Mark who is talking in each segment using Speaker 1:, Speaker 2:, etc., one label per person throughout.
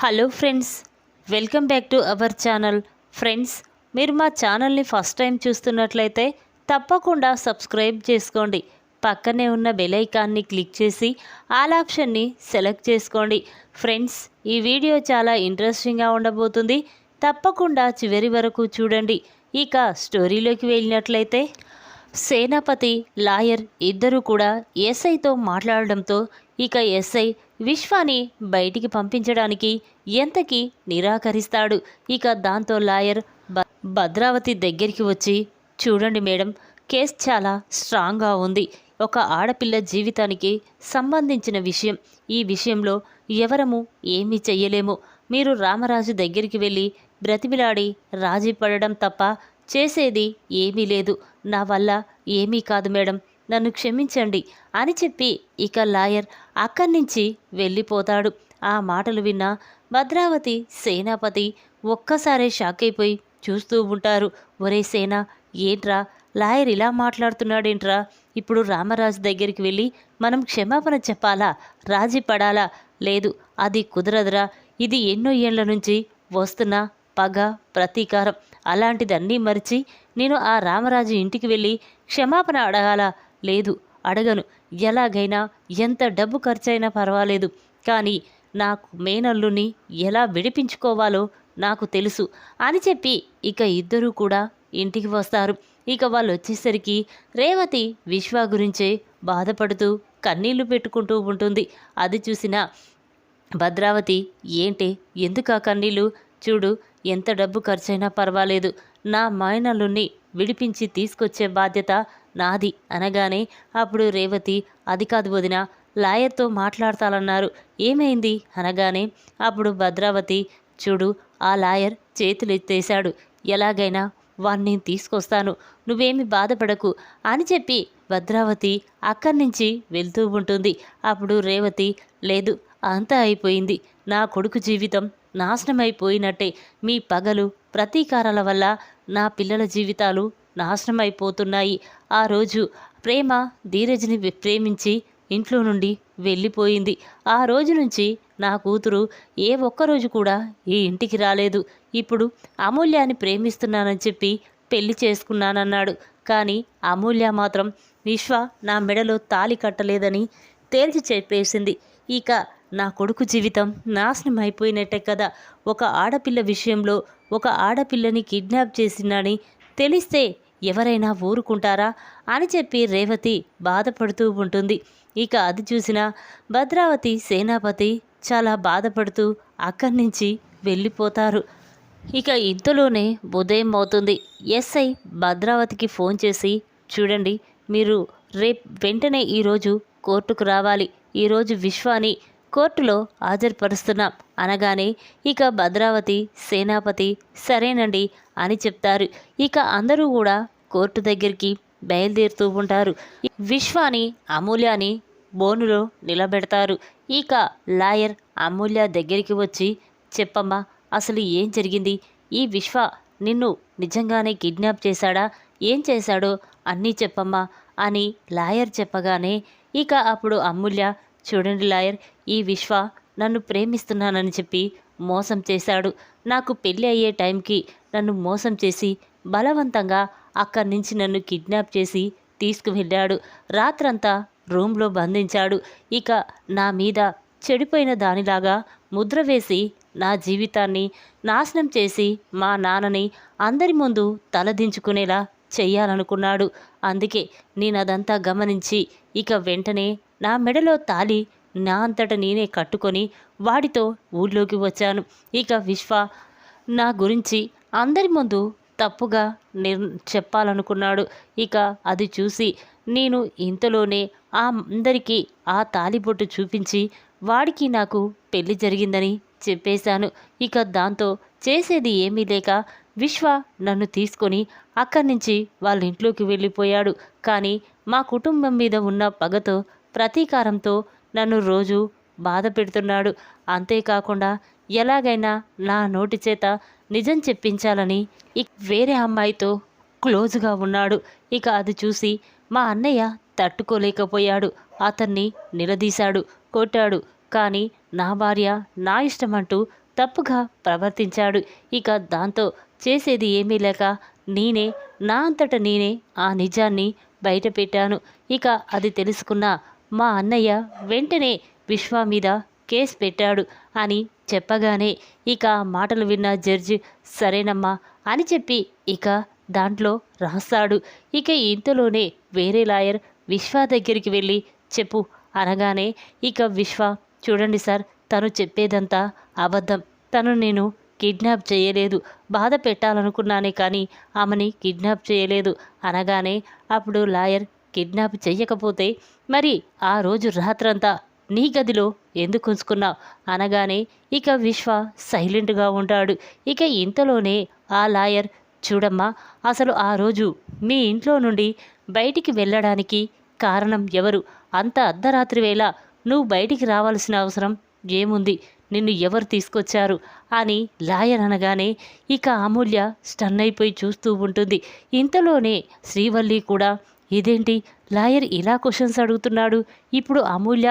Speaker 1: Hello friends, welcome back to our channel. Friends, మీరు మా ఛానల్ని ఫస్ట్ టైం చూస్తున్నట్లయితే తప్పకుండా సబ్స్క్రైబ్ చేసుకోండి. పక్కనే ఉన్న బెల్ ఐకాన్ని క్లిక్ చేసి ఆల్ ఆప్షన్ని సెలెక్ట్ చేసుకోండి. ఫ్రెండ్స్, ఈ వీడియో చాలా ఇంట్రెస్టింగ్గా ఉండబోతుంది. తప్పకుండా చివరి వరకు చూడండి. ఇక స్టోరీలోకి వెళ్ళినట్లయితే సేనాపతి, లాయర్ ఇద్దరూ కూడా ఎస్ఐతో మాట్లాడడంతో ఇక ఎస్ఐ విశ్వాని బయటికి పంపించడానికి ఎంతకీ నిరాకరిస్తాడు. ఇక దాంతో లాయర్ భద్రావతి దగ్గరికి వచ్చి, చూడండి మేడం, కేసు చాలా స్ట్రాంగ్గా ఉంది. ఒక ఆడపిల్ల జీవితానికి సంబంధించిన విషయం. ఈ విషయంలో ఎవరము ఏమీ చెయ్యలేము. మీరు రామరాజు దగ్గరికి వెళ్ళి బ్రతిమిలాడి రాజీ పడడం తప్ప చేసేది ఏమీ లేదు. నా వల్ల ఏమీ కాదు మేడం, నన్ను క్షమించండి అని చెప్పి ఇక లాయర్ అక్కడి నుంచి వెళ్ళిపోతాడు. ఆ మాటలు విన్న భద్రావతి, సేనాపతి ఒక్కసారే షాక్ అయిపోయి చూస్తూ ఉంటారు. ఒరే సేనా, ఏంట్రా లాయర్ ఇలా మాట్లాడుతున్నాడేంట్రా? ఇప్పుడు రామరాజు దగ్గరికి వెళ్ళి మనం క్షమాపణ చెప్పాలా, రాజీ పడాలా? లేదు, అది కుదరదురా. ఇది ఎన్నో ఏళ్ల నుంచి వస్తున్న పగ, ప్రతీకారం. అలాంటిదన్నీ మరిచి నేను ఆ రామరాజు ఇంటికి వెళ్ళి క్షమాపణ అడగాలా? లేదు, అడగను. ఎలాగైనా ఎంత డబ్బు ఖర్చైనా పర్వాలేదు, కానీ నాకు మేనల్లుని ఎలా విడిపించుకోవాలో నాకు తెలుసు అని చెప్పి ఇక ఇద్దరూ కూడా ఇంటికి వస్తారు. ఇక వాళ్ళు వచ్చేసరికి రేవతి విశ్వ గురించే బాధపడుతూ కన్నీళ్లు పెట్టుకుంటూ ఉంటుంది. అది చూసిన భద్రావతి, ఏంటి ఎందుకు ఆ కన్నీళ్ళు? చూడు, ఎంత డబ్బు ఖర్చైనా పర్వాలేదు, నా మైనల్లుని విడిపించి తీసుకొచ్చే బాధ్యత నాది అనగానే అప్పుడు రేవతి, అది కాదు వదిన, లాయర్తో మాట్లాడతానన్నారు, ఏమైంది అనగానే అప్పుడు భద్రావతి, చూడు, ఆ లాయర్ చేతులు ఎత్తేశాడు, ఎలాగైనా వాణ్ణి తీసుకొస్తాను, నువ్వేమి బాధపడకు అని చెప్పి భద్రావతి అక్కడి నుంచి వెళ్తూ ఉంటుంది. అప్పుడు రేవతి, లేదు, అంతా అయిపోయింది, నా కొడుకు జీవితం నాశనమైపోయినట్టే. మీ పగలు, ప్రతీకారాల వల్ల నా పిల్లల జీవితాలు నాశనమైపోతున్నాయి. ఆ రోజు ప్రేమ ధీరజ్ని ప్రేమించి ఇంట్లో నుండి వెళ్ళిపోయింది. ఆ రోజు నుంచి నా కూతురు ఏ ఒక్కరోజు కూడా ఈ ఇంటికి రాలేదు. ఇప్పుడు అమూల్యాన్ని ప్రేమిస్తున్నానని చెప్పి పెళ్లి చేసుకున్నానన్నాడు. కానీ అమూల్య మాత్రం విశ్వ నా మెడలో తాళి కట్టలేదని తేల్చి చెప్పేసింది. ఇక నా కొడుకు జీవితం నాశనం అయిపోయినట్టే కదా. ఒక ఆడపిల్ల విషయంలో ఒక ఆడపిల్లని కిడ్నాప్ చేసిందని తెలిస్తే ఎవరైనా ఊరుకుంటారా అని చెప్పి రేవతి బాధపడుతూ ఉంటుంది. ఇక అది చూసిన భద్రావతి, సేనాపతి చాలా బాధపడుతూ అక్కడి నుంచి వెళ్ళిపోతారు. ఇక ఇంతలోనే ఉదయం అవుతుంది. ఎస్ఐ భద్రావతికి ఫోన్ చేసి, చూడండి, మీరు వెంటనే ఈరోజు కోర్టుకు రావాలి, ఈరోజు విశ్వాని కోర్టులో హాజరుపరుస్తున్నాం అనగానే ఇక భద్రావతి, సేనాపతి సరేనండి అని చెప్తారు. ఇక అందరూ కూడా కోర్టు దగ్గరికి బయలుదేరుతూ ఉంటారు. విశ్వాని, అమూల్యాని బోనులో నిలబెడతారు. ఇక లాయర్ అమూల్య దగ్గరికి వచ్చి, చెప్పమ్మా, అసలు ఏం జరిగింది? ఈ విశ్వ నిన్ను నిజంగానే కిడ్నాప్ చేశాడా? ఏం చేశాడో అన్నీ చెప్పమ్మా అని లాయర్ చెప్పగానే ఇక అప్పుడు అమూల్య, చూడండి లాయర్, ఈ విశ్వ నన్ను ప్రేమిస్తున్నానని చెప్పి మోసం చేశాడు. నాకు పెళ్ళి అయ్యే టైంకి నన్ను మోసం చేసి బలవంతంగా అక్కడి నుంచి నన్ను కిడ్నాప్ చేసి తీసుకువెళ్ళాడు. రాత్రంతా రూమ్లో బంధించాడు. ఇక నా మీద చెడిపోయిన దానిలాగా ముద్ర వేసి నా జీవితాన్ని నాశనం చేసి మా నాన్నని అందరి ముందు తలదించుకునేలా చెయ్యాలనుకున్నాడు. అందుకే నేనదంతా గమనించి ఇక వెంటనే నా మెడలో తాళి నా అంతట నేనే కట్టుకొని వాడితో ఊళ్ళోకి వచ్చాను. ఇక విశ్వ నా గురించి అందరి ముందు తప్పుగా చెప్పాలనుకున్నాడు. ఇక అది చూసి నేను ఇంతలోనే అందరికీ ఆ తాళిబొట్టు చూపించి వాడికి నాకు పెళ్లి జరిగిందని చెప్పేశాను. ఇక దాంతో చేసేది ఏమీ లేక విశ్వ నన్ను తీసుకొని అక్కడి నుంచి వాళ్ళ ఇంట్లోకి వెళ్ళిపోయాడు. కానీ మా కుటుంబం మీద ఉన్న పగతో, ప్రతీకారంతో నన్ను రోజు బాధ పెడుతున్నాడు. అంతేకాకుండా ఎలాగైనా నా నోటి చేత నిజం చెప్పించాలని వేరే అమ్మాయితో క్లోజ్గా ఉన్నాడు. ఇక అది చూసి మా అన్నయ్య తట్టుకోలేకపోయాడు. అతన్ని నిలదీశాడు, కొట్టాడు. కానీ నా భార్య నా ఇష్టమంటూ తప్పుగా ప్రవర్తించాడు. ఇక దాంతో చేసేది ఏమీ లేక నేనే నా అంతట నేనే ఆ నిజాన్ని బయట పెట్టాను. ఇక అది తెలుసుకున్న మా అన్నయ్య వెంటనే విశ్వ మీద కేసు పెట్టాడు అని చెప్పగానే ఇక ఆ మాటలు విన్న జడ్జి సరేనమ్మా అని చెప్పి ఇక దాంట్లో రాస్తాడు. ఇక ఇంతలోనే వేరే లాయర్ విశ్వ దగ్గరికి వెళ్ళి చెప్పు అనగానే ఇక విశ్వ చూడండి సార్, తను చెప్పేదంతా అబద్ధం. తను నేను కిడ్నాప్ చేయలేదు, బాధ పెట్టాలనుకున్నానే కానీ ఆమెని కిడ్నాప్ చేయలేదు అనగానే అప్పుడు లాయర్ కిడ్నాప్ చెయ్యకపోతే మరి ఆ రోజు రాత్రంతా నీ గదిలో ఎందుకు ఉంచుకున్నావు అనగానే ఇక విశ్వ సైలెంట్గా ఉంటాడు. ఇక ఇంతలోనే ఆ లాయర్ చూడమ్మా, అసలు ఆ రోజు మీ ఇంట్లో నుండి బయటికి వెళ్ళడానికి కారణం ఎవరు? అంత అర్ధరాత్రి వేళ నువ్వు బయటికి రావాల్సిన అవసరం ఏముంది? నిన్ను ఎవరు తీసుకొచ్చారు అని లాయర్ అనగానే ఇక అమూల్య స్టన్ అయిపోయి చూస్తూ ఉంటుంది. ఇంతలోనే శ్రీవల్లి కూడా ఇదేంటి లాయర్ ఇలా క్వశ్చన్స్ అడుగుతున్నాడు, ఇప్పుడు అమూల్య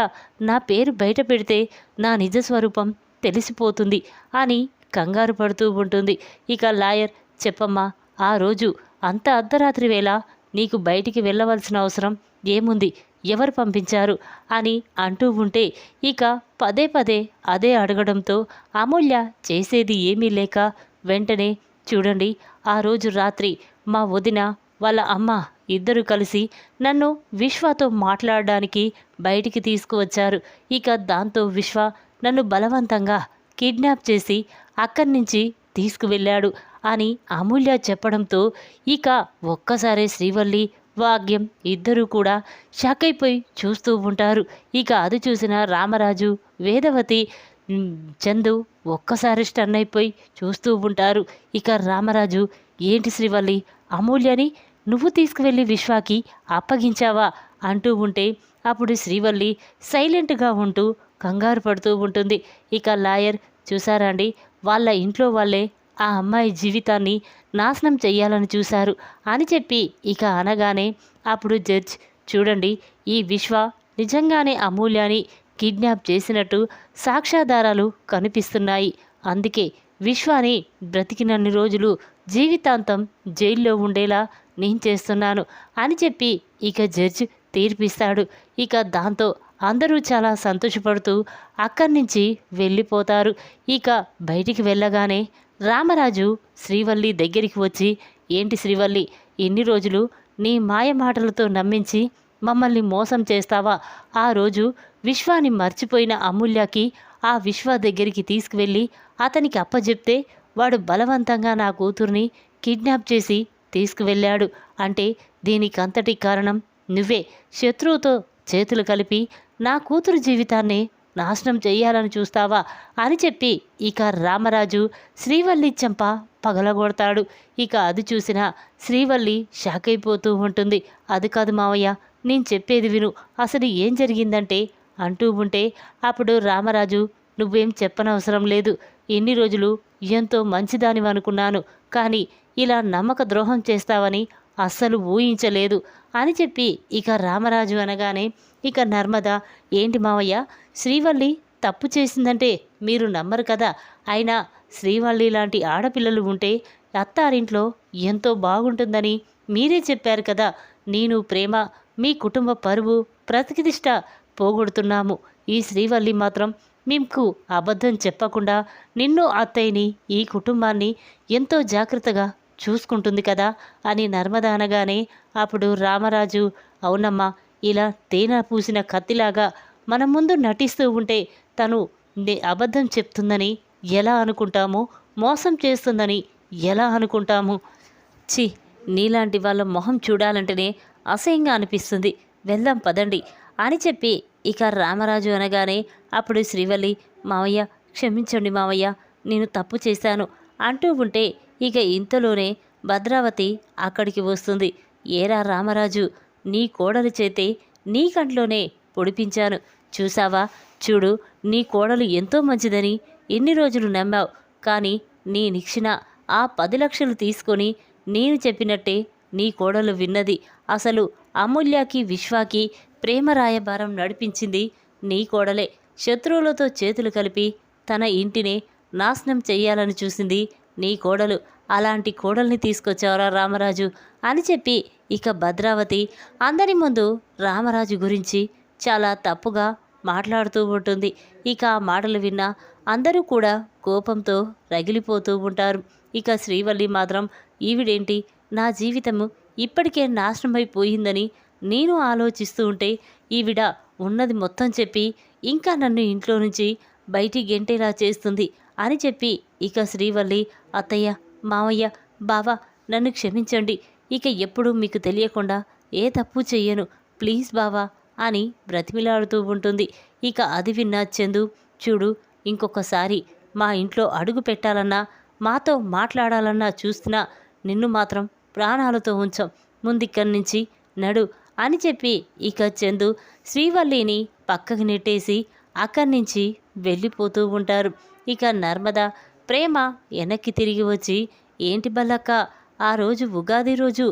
Speaker 1: నా పేరు బయట పెడితే నా నిజ స్వరూపం తెలిసిపోతుంది అని కంగారు పడుతూ ఉంటుంది. ఇక లాయర్ చెప్పమ్మా, ఆ రోజు అంత అర్ధరాత్రి వేళ నీకు బయటికి వెళ్ళవలసిన అవసరం ఏముంది? ఎవరు పంపించారు అని అంటూ ఉంటే ఇక పదే పదే అదే అడగడంతో అమూల్య చేసేది ఏమీ లేక వెంటనే చూడండి, ఆ రోజు రాత్రి మా వదిన వాళ్ళ అమ్మ ఇద్దరు కలిసి నన్ను విశ్వతో మాట్లాడడానికి బయటికి తీసుకువచ్చారు. ఇక దాంతో విశ్వ నన్ను బలవంతంగా కిడ్నాప్ చేసి అక్కడి నుంచి తీసుకువెళ్ళాడు అని అమూల్య చెప్పడంతో ఇక ఒక్కసారే శ్రీవల్లి భాగ్యం ఇద్దరూ కూడా షాక్ అయిపోయి చూస్తూ ఉంటారు. ఇక అది చూసిన రామరాజు, వేదవతి, చందు ఒక్కసారి స్టన్ అయిపోయి చూస్తూ ఉంటారు. ఇక రామరాజు ఏంటి శ్రీవల్లి, అమూల్యని నువ్వు తీసుకువెళ్ళి విశ్వాకి అప్పగించావా అంటూ ఉంటే అప్పుడు శ్రీవల్లి సైలెంట్గా ఉంటూ కంగారు పడుతూ ఉంటుంది. ఇక లాయర్ చూసారా అండి, వాళ్ళ ఇంట్లో వాళ్ళే ఆ అమ్మాయి జీవితాన్ని నాశనం చెయ్యాలని చూశారు అని చెప్పి ఇక అనగానే అప్పుడు జడ్జ్ చూడండి, ఈ విశ్వ నిజంగానే అమూల్యాని కిడ్నాప్ చేసినట్టు సాక్ష్యాధారాలు కనిపిస్తున్నాయి. అందుకే విశ్వాని బ్రతికినన్ని రోజులు జీవితాంతం జైల్లో ఉండేలా నేను చేస్తున్నాను అని చెప్పి ఇక జడ్జ్ తీర్పిస్తాడు. ఇక దాంతో అందరూ చాలా సంతోషపడుతూ అక్కడి నుంచి వెళ్ళిపోతారు. ఇక బయటికి వెళ్ళగానే రామరాజు శ్రీవల్లి దగ్గరికి వచ్చి ఏంటి శ్రీవల్లి, ఎన్ని రోజులు నీ మాయ మాటలతో నమ్మించి మమ్మల్ని మోసం చేస్తావా? ఆ రోజు విశ్వాని మర్చిపోయిన అమూల్యకి ఆ విశ్వ దగ్గరికి తీసుకువెళ్ళి అతనికి అప్పచెప్తే వాడు బలవంతంగా నా కూతుర్ని కిడ్నాప్ చేసి తీసుకువెళ్ళాడు అంటే దీనికంతటి కారణం నువ్వే. శత్రువుతో చేతులు కలిపి నా కూతురు జీవితాన్ని నాశనం చెయ్యాలని చూస్తావా అని చెప్పి ఇక రామరాజు శ్రీవల్లి చెంప పగలగొడతాడు. ఇక అది చూసిన శ్రీవల్లి షాక్ అయిపోతూ ఉంటుంది. అది కాదు మావయ్య, నేను చెప్పేది విను, అసలు ఏం జరిగిందంటే అంటూ ఉంటే అప్పుడు రామరాజు నువ్వేం చెప్పనవసరం లేదు, ఎన్ని రోజులు ఎంతో మంచిదానివి అనుకున్నాను, కానీ ఇలా నమ్మక ద్రోహం చేస్తావని అస్సలు ఊహించలేదు అని చెప్పి ఇక రామరాజు అనగానే ఇక నర్మద ఏంటి మావయ్య, శ్రీవల్లి తప్పు చేసిందంటే మీరు నమ్మరు కదా, అయినా శ్రీవల్లి లాంటి ఆడపిల్లలు ఉంటే అత్తారింట్లో ఎంతో బాగుంటుందని మీరే చెప్పారు కదా, నేను ప్రేమ మీ కుటుంబ పరువు ప్రతిష్ఠ పోగొడుతున్నాము. ఈ శ్రీవల్లి మాత్రం మీకు అబద్ధం చెప్పకుండా నిన్ను అత్తయ్యని ఈ కుటుంబాన్ని ఎంతో జాగ్రత్తగా చూసుకుంటుంది కదా అని నర్మద అనగానే అప్పుడు రామరాజు అవునమ్మా, ఇలా తేనె పూసిన కత్తిలాగా మన ముందు నటిస్తూ ఉంటే తను అబద్ధం చెప్తుందని ఎలా అనుకుంటాము, మోసం చేస్తుందని ఎలా అనుకుంటాము? చి, నీలాంటి వాళ్ళ మొహం చూడాలంటేనే అసహ్యంగా అనిపిస్తుంది, వెళ్దాం పదండి అని చెప్పి ఇక రామరాజు అనగానే అప్పుడు శ్రీవల్లి మావయ్య క్షమించండి మావయ్య, నేను తప్పు చేశాను అంటూ ఉంటే ఇక ఇంతలోనే భద్రావతి అక్కడికి వస్తుంది. ఏరా రామరాజు, నీ కోడలి చేతే నీ కంట్లోనే పొడిపించాను చూసావా, చూడు నీ కోడలు ఎంతో మంచిదని ఎన్ని రోజులు నమ్మావు, కానీ నీ నిక్షిణ ఆ 10 లక్షలు తీసుకొని నేను చెప్పినట్టే నీ కోడలు విన్నది. అసలు అమూల్యకి విశ్వాకి ప్రేమ రాయబారం నడిపించింది నీ కోడలే. శత్రువులతో చేతులు కలిపి తన ఇంటినే నాశనం చెయ్యాలని చూసింది నీ కోడలు. అలాంటి కోడల్ని తీసుకొచ్చావరా రామరాజు అని చెప్పి ఇక భద్రావతి అందరి ముందు రామరాజు గురించి చాలా తప్పుగా మాట్లాడుతూ ఉంటుంది. ఇక ఆ మాటలు విన్న అందరూ కూడా కోపంతో రగిలిపోతూ ఉంటారు. ఇక శ్రీవల్లి మాత్రం ఈవిడేంటి నా జీవితము ఇప్పటికే నాశనమైపోయిందని నేను ఆలోచిస్తూ ఉంటే ఈవిడ ఉన్నది మొత్తం చెప్పి ఇంకా నన్ను ఇంట్లో నుంచి బయటికి గెంటేలా చేస్తుంది అని చెప్పి ఇక శ్రీవల్లి అత్తయ్య, మామయ్య, బావ నన్ను క్షమించండి. ఇక ఎప్పుడూ మీకు తెలియకుండా ఏ తప్పు చెయ్యను, ప్లీజ్ బావా అని బ్రతిమిలాడుతూ ఉంటుంది. ఇక అది విన్న చందు, చూడు ఇంకొకసారి మా ఇంట్లో అడుగు పెట్టాలన్నా మాతో మాట్లాడాలన్నా చూస్తున్నా నిన్ను మాత్రం ప్రాణాలతో ఉంచాం, ముందిక్కడి నుంచి నడు అని చెప్పి ఇక చందు శ్రీవల్లిని పక్కకి నెట్టేసి అక్కడి నుంచి వెళ్ళిపోతూ ఉంటారు. ఇక నర్మద, ప్రేమ వెనక్కి తిరిగి వచ్చి ఏంటి బల్లక్క, ఆ రోజు ఉగాది రోజు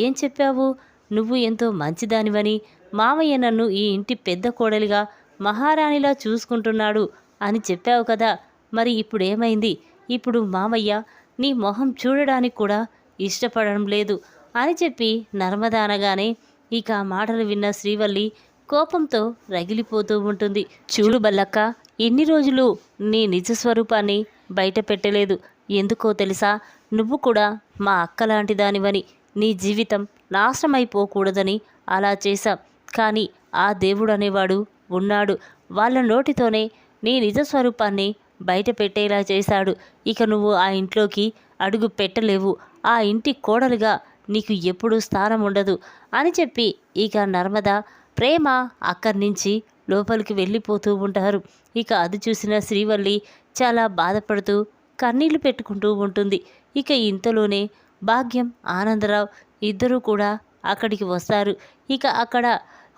Speaker 1: ఏం చెప్పావు? నువ్వు ఎంతో మంచిదానివని, మామయ్య నన్ను ఈ ఇంటి పెద్ద కోడలిగా మహారాణిలా చూసుకుంటున్నాడు అని చెప్పావు కదా, మరి ఇప్పుడేమైంది? ఇప్పుడు మామయ్య నీ మొహం చూడడానికి కూడా ఇష్టపడడం లేదు అని చెప్పి నర్మద అనగానే ఇక ఆ మాటలు విన్న శ్రీవల్లి కోపంతో రగిలిపోతూ ఉంటుంది. చూడు బల్లక్క, ఇన్ని రోజులు నీ నిజ స్వరూపాన్ని బయట పెట్టలేదు. ఎందుకో తెలుసా? నువ్వు కూడా మా అక్క లాంటి దానివని, నీ జీవితం నాశనమైపోకూడదని అలా చేశాం. కానీ ఆ దేవుడు అనేవాడు ఉన్నాడు. వాళ్ళ నోటితోనే నీ నిజ స్వరూపాన్ని బయట పెట్టేలా చేశాడు. ఇక నువ్వు ఆ ఇంట్లోకి అడుగు పెట్టలేవు. ఆ ఇంటి కోడలుగా నీకు ఎప్పుడూ స్థానం ఉండదు అని చెప్పి ఇక నర్మద, ప్రేమ అక్కడి నుంచి లోపలికి వెళ్ళిపోతూ ఉంటారు. ఇక అది చూసిన శ్రీవల్లి చాలా బాధపడుతూ కన్నీళ్లు పెట్టుకుంటూ ఉంటుంది. ఇక ఇంతలోనే భాగ్యం, ఆనందరావు ఇద్దరూ కూడా అక్కడికి వస్తారు. ఇక అక్కడ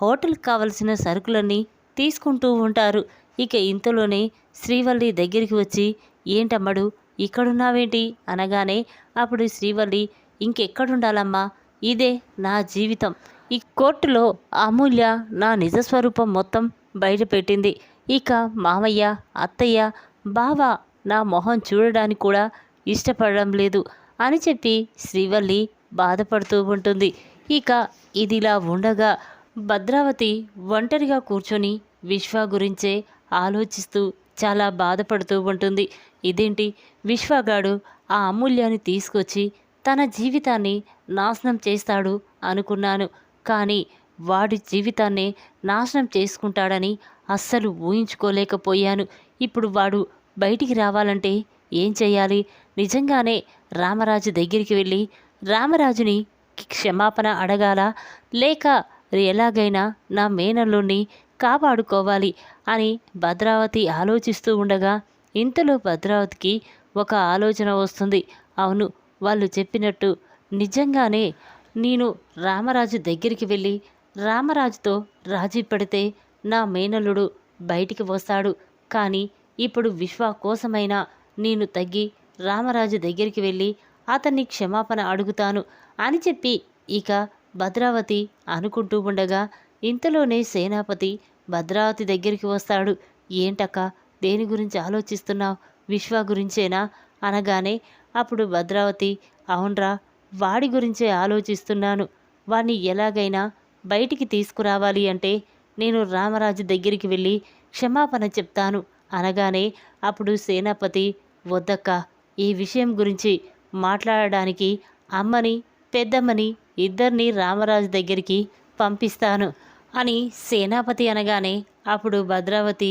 Speaker 1: హోటల్కి కావలసిన సరుకులన్నీ తీసుకుంటూ ఉంటారు. ఇక ఇంతలోనే శ్రీవల్లి దగ్గరికి వచ్చి, ఏంటమ్మడు ఇక్కడున్నావేంటి అనగానే అప్పుడు శ్రీవల్లి, ఇంకెక్కడుండాలమ్మా, ఇదే నా జీవితం. ఈ కోర్టులో అమూల్య నా నిజస్వరూపం మొత్తం బయటపెట్టింది. ఇక మామయ్య, అత్తయ్య, బావ నా మొహం చూడడానికి కూడా ఇష్టపడడం లేదు అని చెప్పి శ్రీవల్లి బాధపడుతూ ఉంటుంది. ఇక ఇదిలా ఉండగా భద్రావతి ఒంటరిగా కూర్చొని విశ్వ గురించే ఆలోచిస్తూ చాలా బాధపడుతూ ఉంటుంది. ఇదేంటి, విశ్వగాడు ఆ అమూల్యాన్ని తీసుకొచ్చి తన జీవితాన్ని నాశనం చేస్తాడు అనుకున్నాను. కానీ వాడి జీవితాన్నే నాశనం చేసుకుంటాడని అస్సలు ఊహించుకోలేకపోయాను. ఇప్పుడు వాడు బయటికి రావాలంటే ఏం చెయ్యాలి? నిజంగానే రామరాజు దగ్గరికి వెళ్ళి రామరాజుని క్షమాపణ అడగాలా, లేక ఎలాగైనా నా మేనల్లుణ్ణి కాపాడుకోవాలి అని భద్రావతి ఆలోచిస్తూ ఉండగా ఇంతలో భద్రావతికి ఒక ఆలోచన వస్తుంది. అవును, వాళ్ళు చెప్పినట్టు నిజంగానే నేను రామరాజు దగ్గరికి వెళ్ళి రామరాజుతో రాజీ పడితే నా మేనల్లుడు బయటికి వస్తాడు. కానీ ఇప్పుడు విశ్వ కోసమైనా నేను తగ్గి రామరాజు దగ్గరికి వెళ్ళి అతన్ని క్షమాపణ అడుగుతాను అని చెప్పి ఇక భద్రావతి అనుకుంటూ ఉండగా ఇంతలోనే సేనాపతి భద్రావతి దగ్గరికి వస్తాడు. ఏంటక్క, దేని గురించి ఆలోచిస్తున్నావు? విశ్వ గురించేనా అనగానే అప్పుడు భద్రావతి, అవునరా, వాడి గురించే ఆలోచిస్తున్నాను. వాణ్ణి ఎలాగైనా బయటికి తీసుకురావాలి అంటే నేను రామరాజు దగ్గరికి వెళ్ళి క్షమాపణ చెప్తాను అనగానే అప్పుడు సేనాపతి, వద్దక్క, ఈ విషయం గురించి మాట్లాడడానికి అమ్మని పెద్దమ్మని ఇద్దరిని రామరాజు దగ్గరికి పంపిస్తాను అని సేనాపతి అనగానే అప్పుడు భద్రావతి,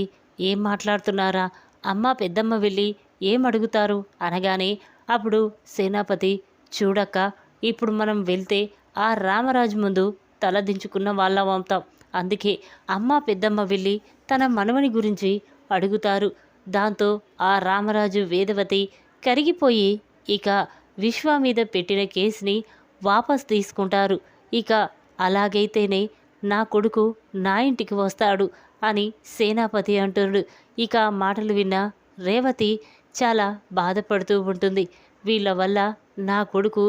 Speaker 1: ఏం మాట్లాడుతున్నారా? అమ్మ పెద్దమ్మ వెళ్ళి ఏం అడుగుతారు అనగానే అప్పుడు సేనాపతి, చూడక్క, ఇప్పుడు మనం వెళ్తే ఆ రామరాజు ముందు తలదించుకున్న వాళ్ళం అవుతాం. అందుకే అమ్మ పెద్దమ్మ వెళ్ళి తన మనవని గురించి అడుగుతారు. దాంతో ఆ రామరాజు వేదవతి కరిగిపోయి ఇక విశ్వ మీద పెట్టిన కేసుని వాపస్ తీసుకుంటారు. ఇక అలాగైతేనే నా కొడుకు నా ఇంటికి వస్తాడు అని సేనాపతి అంటున్నాడు. ఇక మాటలు విన్న రేవతి చాలా బాధపడుతూ ఉంటుంది. వీళ్ళ వల్ల నా కొడుకు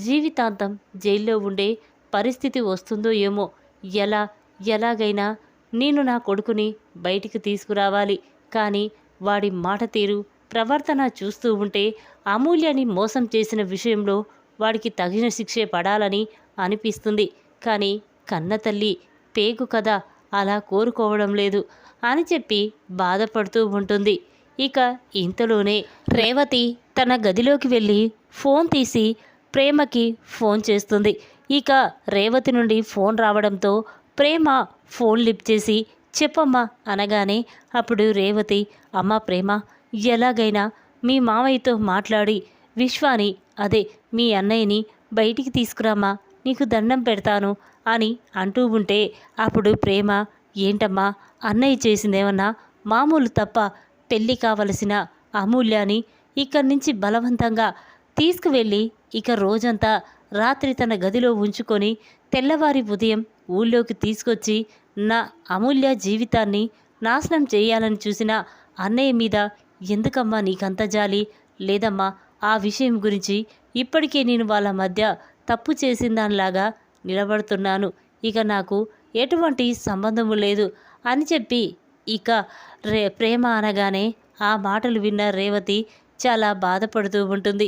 Speaker 1: జీవితాంతం జైల్లో ఉండే పరిస్థితి వస్తుందో ఏమో, ఎలాగైనా నేను నా కొడుకుని బయటికి తీసుకురావాలి, కానీ వాడి మాట తీరు ప్రవర్తన చూస్తూ ఉంటే అమూల్యని మోసం చేసిన విషయంలో వాడికి తగిన శిక్షే పడాలని అనిపిస్తుంది. కానీ కన్నతల్లి పేగు కదా, అలా కోరుకోవడం లేదు అని చెప్పి బాధపడుతూ ఉంటుంది. ఇక ఇంతలోనే రేవతి తన గదిలోకి వెళ్ళి ఫోన్ తీసి ప్రేమకి ఫోన్ చేస్తుంది. ఇక రేవతి నుండి ఫోన్ రావడంతో ప్రేమ ఫోన్ లిఫ్ట్ చేసి చెప్పమ్మా అనగానే అప్పుడు రేవతి, అమ్మ ప్రేమ, ఎలాగైనా మీ మామయ్యతో మాట్లాడి విశ్వాని, అదే మీ అన్నయ్యని బయటికి తీసుకురామ్మా, నీకు దండం పెడతాను అని అంటూ ఉంటే అప్పుడు ప్రేమ, ఏంటమ్మా అన్నయ్య చేసిందేమన్నా మామూలు తప్ప, పెళ్ళి కావలసిన అమూల్యాని ఇక్కడి నుంచి బలవంతంగా తీసుకువెళ్ళి ఇక రోజంతా రాత్రి తన గదిలో ఉంచుకొని తెల్లవారి ఉదయం ఊళ్ళోకి తీసుకొచ్చి నా అమూల్య జీవితాన్ని నాశనం చేయాలని చూసిన అన్నయ్య మీద ఎందుకమ్మా నీకంత జాలి? లేదమ్మా, ఆ విషయం గురించి ఇప్పటికే నేను వాళ్ళ మధ్య తప్పు చేసిన దానిలాగా నిలబడుతున్నాను, ఇక నాకు ఎటువంటి సంబంధము లేదు అని చెప్పి ఇక ప్రేమ అనగానే ఆ మాటలు విన్న రేవతి చాలా బాధపడుతూ ఉంటుంది.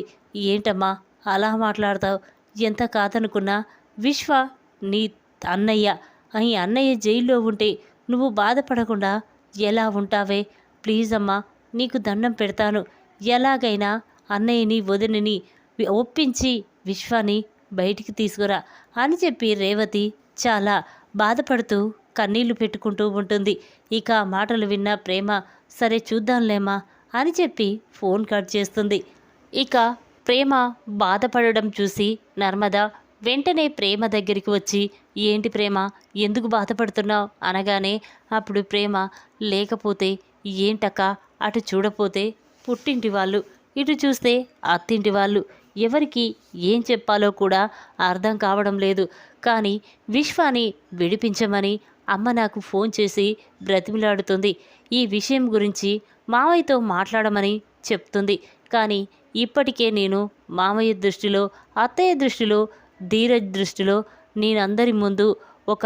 Speaker 1: ఏంటమ్మా అలా మాట్లాడతావు? ఎంత కాదనుకున్నా విశ్వ నీ అన్నయ్య, ఈ అన్నయ్య జైల్లో ఉంటే నువ్వు బాధపడకుండా ఎలా ఉంటావే? ప్లీజ్ అమ్మా, నీకు దండం పెడతాను, ఎలాగైనా అన్నయ్యని వదినని ఒప్పించి విశ్వాని బయటికి తీసుకురా అని చెప్పి రేవతి చాలా బాధపడుతూ కన్నీళ్లు పెట్టుకుంటూ ఉంటుంది. ఇక ఆ మాటలు విన్న ప్రేమ, సరే చూద్దాంలేమా అని చెప్పి ఫోన్ కట్ చేస్తుంది. ఇక ప్రేమ బాధపడడం చూసి నర్మద వెంటనే ప్రేమ దగ్గరికి వచ్చి, ఏంటి ప్రేమ, ఎందుకు బాధపడుతున్నావు అనగానే అప్పుడు ప్రేమ, లేకపోతే ఏంటక్క, అటు చూడపోతే పుట్టింటి వాళ్ళు, ఇటు చూస్తే అత్తింటి వాళ్ళు, ఎవరికి ఏం చెప్పాలో కూడా అర్థం కావడం లేదు. కానీ విశ్వాని విడిపించమని అమ్మ నాకు ఫోన్ చేసి బ్రతిమిలాడుతుంది. ఈ విషయం గురించి మావయ్యతో మాట్లాడమని చెప్తుంది. కానీ ఇప్పటికే నేను మామయ్య దృష్టిలో, అత్తయ్య దృష్టిలో, ధీరజ్ దృష్టిలో నేనందరి ముందు ఒక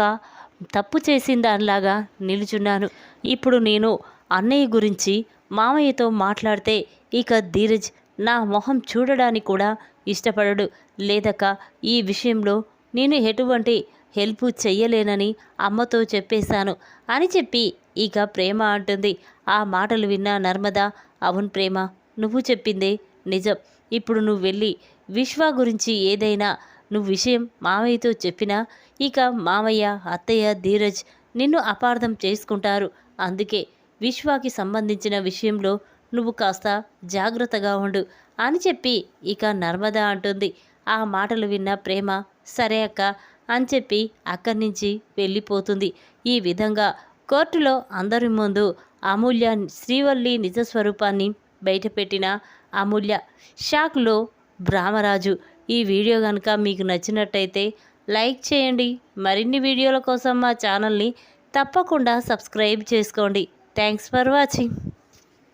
Speaker 1: తప్పు చేసిన దానిలాగా నిలుచున్నాను. ఇప్పుడు నేను అన్నయ్య గురించి మామయ్యతో మాట్లాడితే ఇక ధీరజ్ నా మొహం చూడడానికి కూడా ఇష్టపడడు. లేదక్క, ఈ విషయంలో నేను ఎటువంటి హెల్ప్ చెయ్యలేనని అమ్మతో చెప్పేశాను అని చెప్పి ఇక ప్రేమ అంటుంది. ఆ మాటలు విన్న నర్మద, అవును ప్రేమ, నువ్వు చెప్పిందే నిజం. ఇప్పుడు నువ్వు వెళ్ళి విశ్వ గురించి ఏదైనా నువ్వు విషయం మామయ్యతో చెప్పినా ఇక మామయ్య, అత్తయ్య, ధీరజ్ నిన్ను అపార్థం చేసుకుంటారు. అందుకే విశ్వాకి సంబంధించిన విషయంలో నువ్వు కాస్త జాగ్రత్తగా ఉండు అని చెప్పి ఇక నర్మద అంటుంది. ఆ మాటలు విన్న ప్రేమ, సరే అక్క అని చెప్పి అక్కడి నుంచి వెళ్ళిపోతుంది. ఈ విధంగా కోర్టులో అందరి ముందు అమూల్య శ్రీవల్లి నిజస్వరూపాన్ని బయటపెట్టిన అమూల్య షాక్లో బ్రహ్మరాజు. ఈ వీడియో కనుక మీకు నచ్చినట్టయితే లైక్ చేయండి. మరిన్ని వీడియోల కోసం మా ఛానల్ని తప్పకుండా సబ్స్క్రైబ్ చేసుకోండి. Thanks for watching.